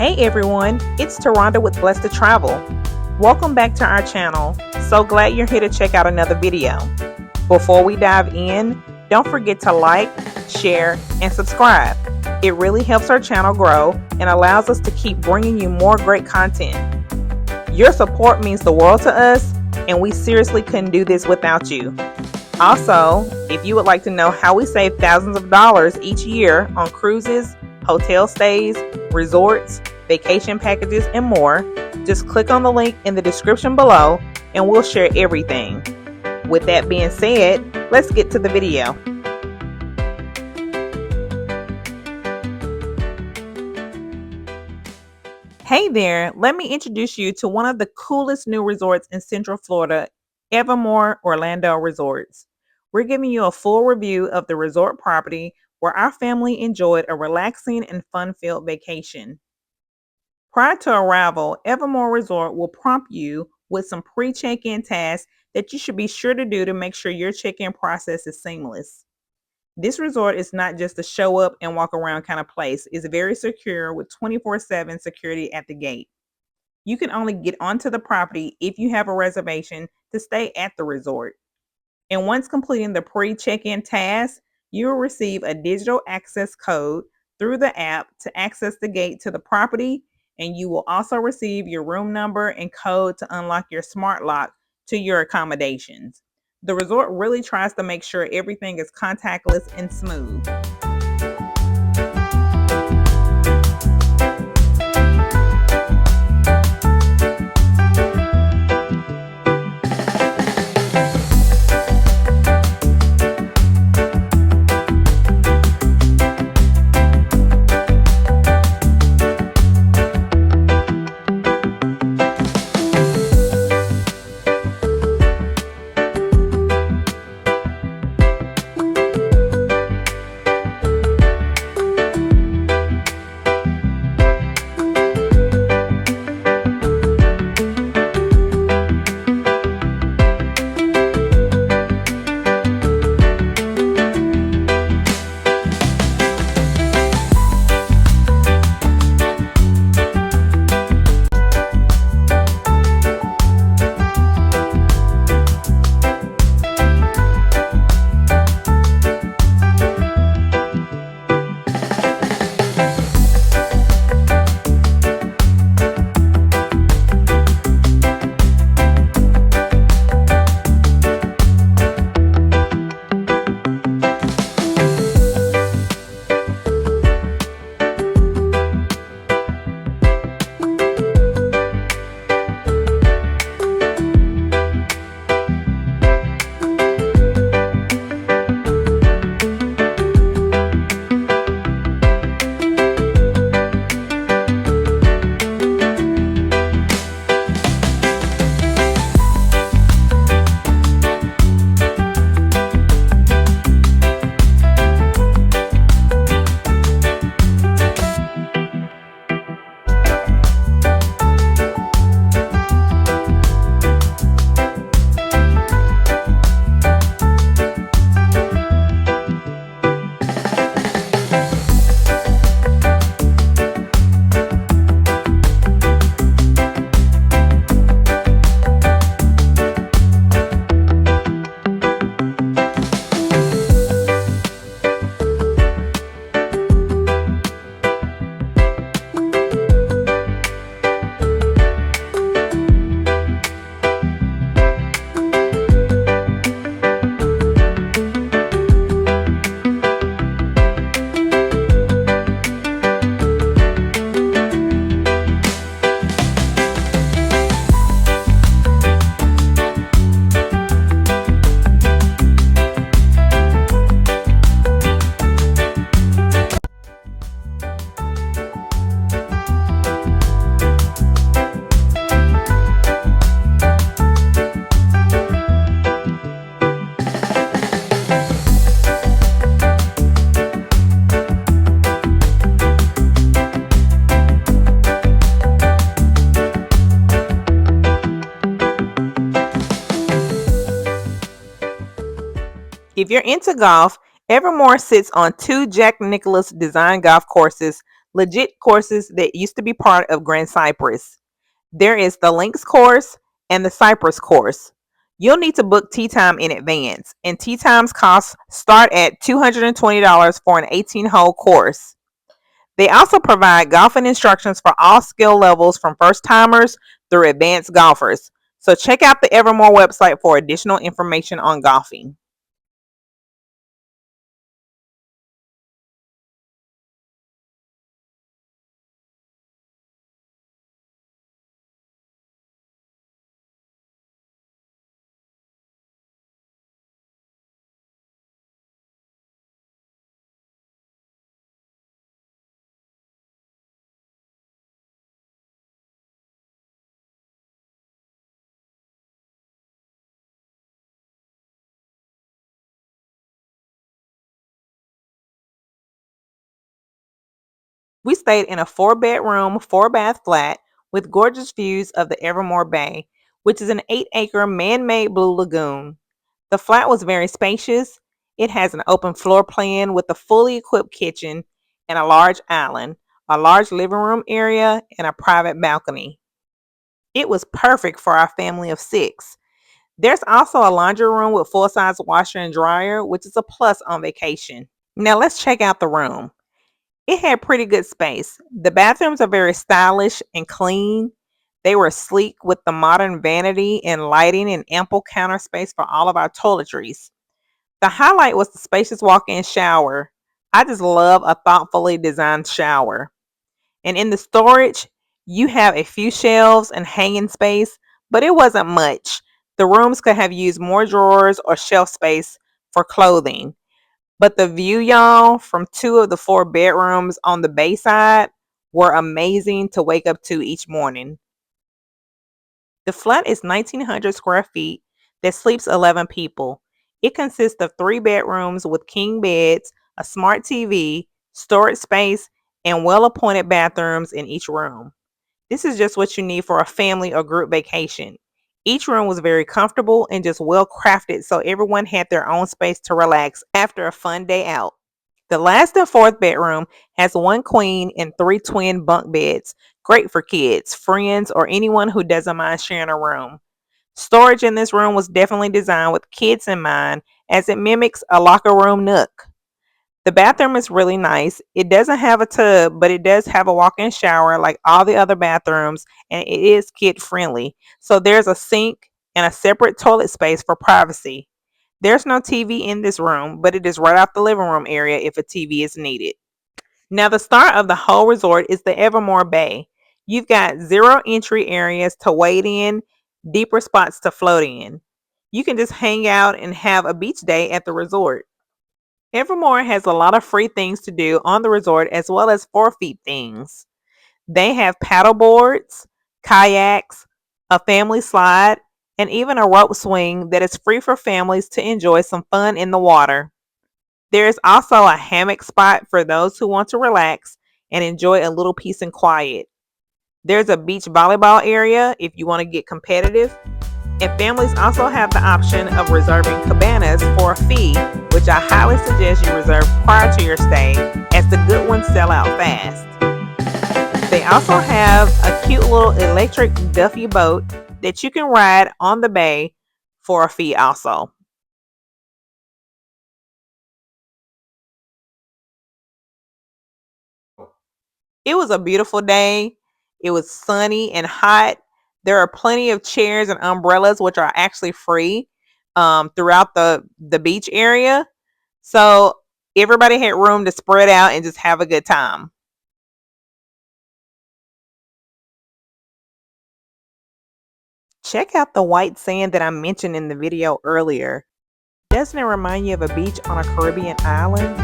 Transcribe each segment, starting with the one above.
Hey everyone, it's Taronda with Blessed to Travel. Welcome back to our channel. So glad you're here to check out another video. Before we dive in, don't forget to like, share, and subscribe. It really helps our channel grow and allows us to keep bringing you more great content. Your support means the world to us, and we seriously couldn't do this without you. Also, if you would like to know how we save thousands of dollars each year on cruises, hotel stays, resorts, vacation packages, and more, just click on the link in the description below and we'll share everything. With that being said, let's get to the video. Hey there, let me introduce you to one of the coolest new resorts in Central Florida, Evermore Orlando Resorts. We're giving you a full review of the resort property where our family enjoyed a relaxing and fun-filled vacation. Prior to arrival, Evermore Resort will prompt you with some pre-check-in tasks that you should be sure to do to make sure your check-in process is seamless. This resort is not just a show up and walk around kind of place. It's very secure with 24/7 security at the gate. You can only get onto the property if you have a reservation to stay at the resort. And once completing the pre-check-in task, you will receive a digital access code through the app to access the gate to the property, and you will also receive your room number and code to unlock your smart lock to your accommodations. The resort really tries to make sure everything is contactless and smooth. If you're into golf, Evermore sits on two Jack Nicklaus design golf courses legit courses that used to be part of Grand Cypress. There is the Links course and the Cypress course. You'll need to book tea time in advance, and tea times costs start at $220 for an 18-hole course. They also provide golfing instructions for all skill levels from first timers through advanced golfers. So check out the Evermore website for additional information on golfing. We stayed in a 4 bedroom, 4 bath flat with gorgeous views of the Evermore Bay, which is an 8-acre man made blue lagoon. The flat was very spacious. It has an open floor plan with a fully equipped kitchen and a large island, a large living room area, and a private balcony. It was perfect for our family of 6. There's also a laundry room with full size washer and dryer, which is a plus on vacation. Now let's check out the room. It had pretty good space. The bathrooms are very stylish and clean. They were sleek with the modern vanity and lighting and ample counter space for all of our toiletries. The highlight was the spacious walk in shower. I just love a thoughtfully designed shower. And in the storage, you have a few shelves and hanging space, but it wasn't much. The rooms could have used more drawers or shelf space for clothing. But the view, y'all, from 2 of the 4 bedrooms on the bay side were amazing to wake up to each morning. The flat is 1,900 square feet that sleeps 11 people. It consists of 3 bedrooms with king beds, a smart TV, storage space, and well appointed bathrooms in each room. This is just what you need for a family or group vacation. Each room was very comfortable and just well crafted so everyone had their own space to relax after a fun day out. The last and fourth bedroom has 1 queen and 3 twin bunk beds, great for kids, friends, or anyone who doesn't mind sharing a room. Storage in this room was definitely designed with kids in mind as it mimics a locker room nook. The bathroom is really nice. It doesn't have a tub, but it does have a walk-in shower like all the other bathrooms, and it is kid-friendly. So there's a sink and a separate toilet space for privacy. There's no TV in this room, but it is right off the living room area if a TV is needed. Now, the star of the whole resort is the Evermore Bay. You've got 0 entry areas to wade in, deeper spots to float in. You can just hang out and have a beach day at the resort. Evermore has a lot of free things to do on the resort as well as forfeit things. They have paddle boards, kayaks, a family slide, and even a rope swing that is free for families to enjoy some fun in the water. There is also a hammock spot for those who want to relax and enjoy a little peace and quiet. There's a beach volleyball area if you want to get competitive. And families also have the option of reserving cabanas for a fee, which I highly suggest you reserve prior to your stay as the good ones sell out fast. They also have a cute little electric Duffy boat that you can ride on the bay for a fee also. It was a beautiful day. It was sunny and hot. There are plenty of chairs and umbrellas, which are actually free throughout the beach area. So everybody had room to spread out and just have a good time. Check out the white sand that I mentioned in the video earlier. Doesn't it remind you of a beach on a Caribbean island?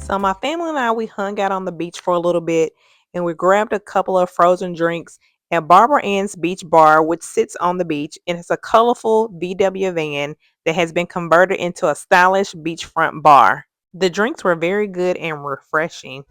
So my family and I, we hung out on the beach for a little bit and we grabbed a couple of frozen drinks at Barbara Ann's Beach Bar, which sits on the beach and it's a colorful VW van that has been converted into a stylish beachfront bar. The drinks were very good and refreshing.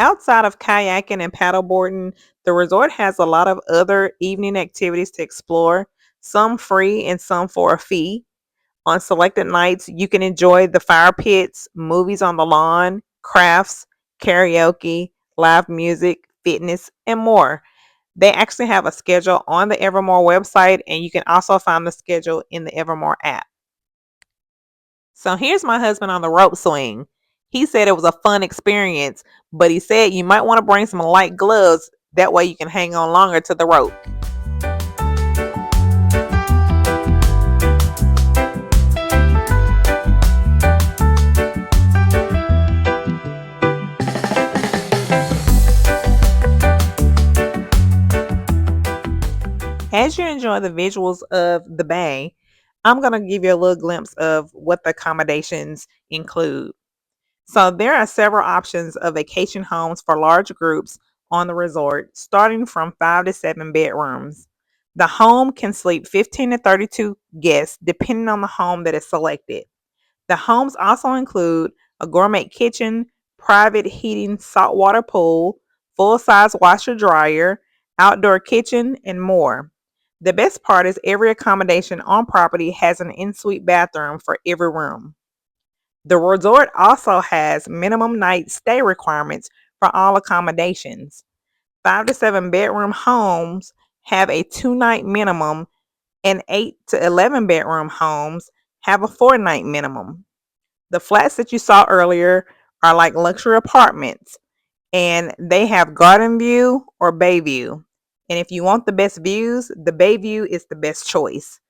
Outside of kayaking and paddleboarding, the resort has a lot of other evening activities to explore, some free and some for a fee. On selected nights, you can enjoy the fire pits, movies on the lawn, crafts, karaoke, live music, fitness, and more. They actually have a schedule on the Evermore website, and you can also find the schedule in the Evermore app. So here's my husband on the rope swing. He said it was a fun experience, but he said you might want to bring some light gloves. That way you can hang on longer to the rope. As you enjoy the visuals of the bay, I'm going to give you a little glimpse of what the accommodations include. So, there are several options of vacation homes for large groups on the resort, starting from 5 to 7 bedrooms. The home can sleep 15 to 32 guests, depending on the home that is selected. The homes also include a gourmet kitchen, private heating saltwater pool, full size washer dryer, outdoor kitchen, and more. The best part is every accommodation on property has an en suite bathroom for every room. The resort also has minimum night stay requirements for all accommodations. 5 to 7 bedroom homes have a 2 night minimum, and 8 to 11 bedroom homes have a 4 night minimum. The flats that you saw earlier are like luxury apartments, and they have garden view or bay view. And if you want the best views, the bay view is the best choice.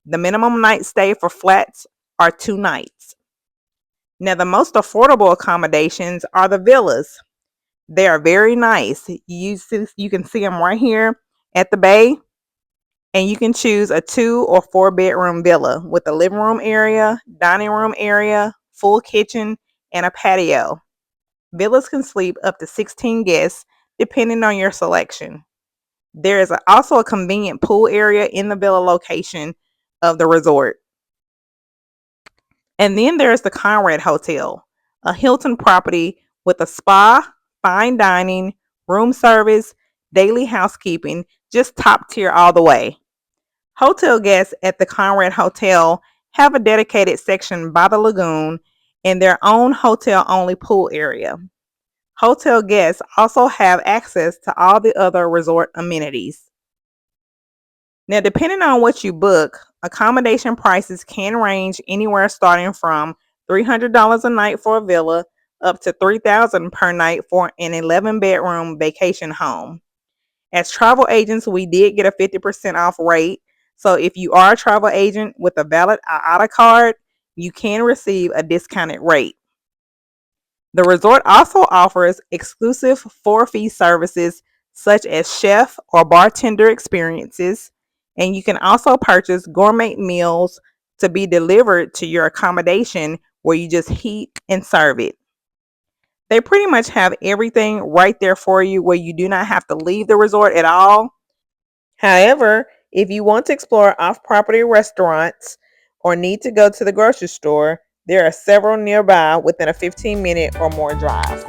The minimum night stay for flats are 2 nights. Now, the most affordable accommodations are the villas. They are very nice. You can see them right here at the bay, and you can choose a 2 or 4 bedroom villa with a living room area, dining room area, full kitchen, and a patio. Villas can sleep up to 16 guests depending on your selection. There is also a convenient pool area in the villa location of the resort. And then there's the Conrad Hotel, a Hilton property with a spa, fine dining, room service, daily housekeeping, just top tier all the way. Hotel guests at the Conrad Hotel have a dedicated section by the lagoon and their own hotel only pool area. Hotel guests also have access to all the other resort amenities. Now, depending on what you book, accommodation prices can range anywhere starting from $300 a night for a villa up to $3,000 per night for an 11 bedroom vacation home. As travel agents, we did get a 50% off rate. So if you are a travel agent with a valid IATA card, you can receive a discounted rate. The resort also offers exclusive for-fee services such as chef or bartender experiences, and you can also purchase gourmet meals to be delivered to your accommodation where you just heat and serve it. They pretty much have everything right there for you where you do not have to leave the resort at all. However, if you want to explore off property restaurants or need to go to the grocery store, there are several nearby within a 15-minute or more drive.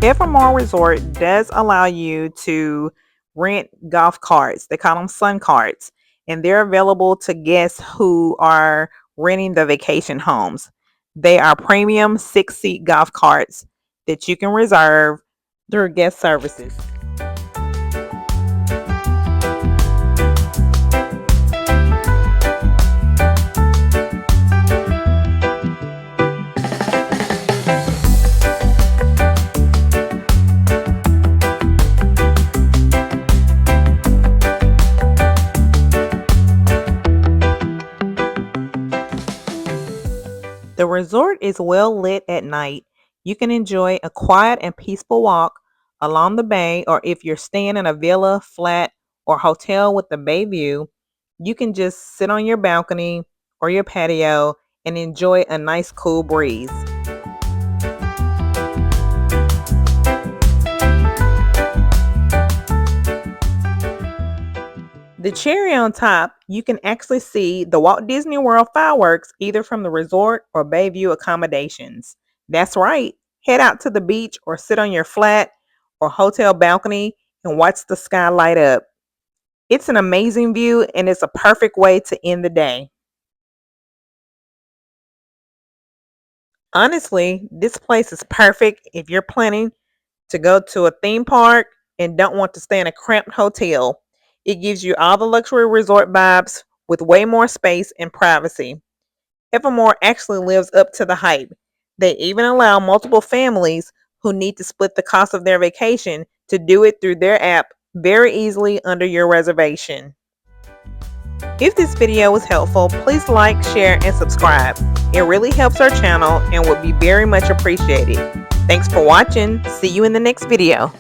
Evermore Resort does allow you to rent golf carts. They call them sun carts, and they're available to guests who are renting the vacation homes. They are premium 6-seat golf carts that you can reserve through guest services. The resort is well lit at night. You can enjoy a quiet and peaceful walk along the bay, or if you're staying in a villa, flat, or hotel with the bay view, you can just sit on your balcony or your patio and enjoy a nice cool breeze. The cherry on top, you can actually see the Walt Disney World fireworks either from the resort or Bayview accommodations. That's right. Head out to the beach or sit on your flat or hotel balcony and watch the sky light up. It's an amazing view and it's a perfect way to end the day. Honestly, this place is perfect if you're planning to go to a theme park and don't want to stay in a cramped hotel. It gives you all the luxury resort vibes with way more space and privacy. Evermore actually lives up to the hype. They even allow multiple families who need to split the cost of their vacation to do it through their app very easily under your reservation. If this video was helpful, please like, share, and subscribe. It really helps our channel and would be very much appreciated. Thanks for watching. See you in the next video.